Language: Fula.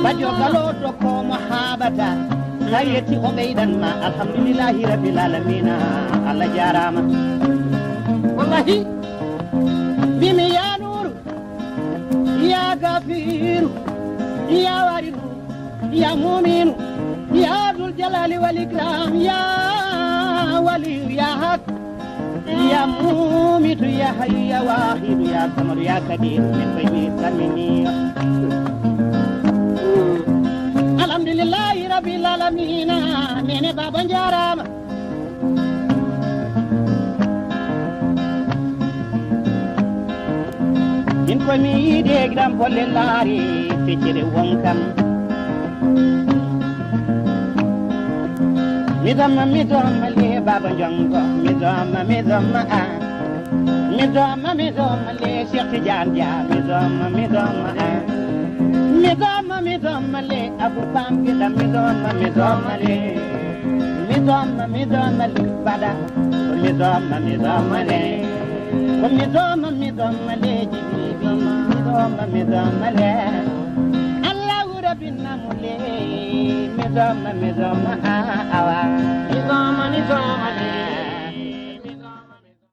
bajo galoto ko mahabata hayati o ɓeydan ma alhamdulillahi rabbil alamina Allah jarama wallahi bimi ya غفير يا وارث يا مؤمن يا ذو الجلال والإكرام يا ولي يا حق يا مومت يا حي يا واحد يا صمد يا كبير من بين السامين الحمد لله رب العالمين من بابا جارام in ko mi yide gram polle laari feccere wonkam mi damma le baba jongo mi damma le Cheikh Tidiane Dia mi damma le Abou Pam Gida mi damma le Bada mi damma le mi damma le Jibi mi damma le Allah rabbina mule mi damma awa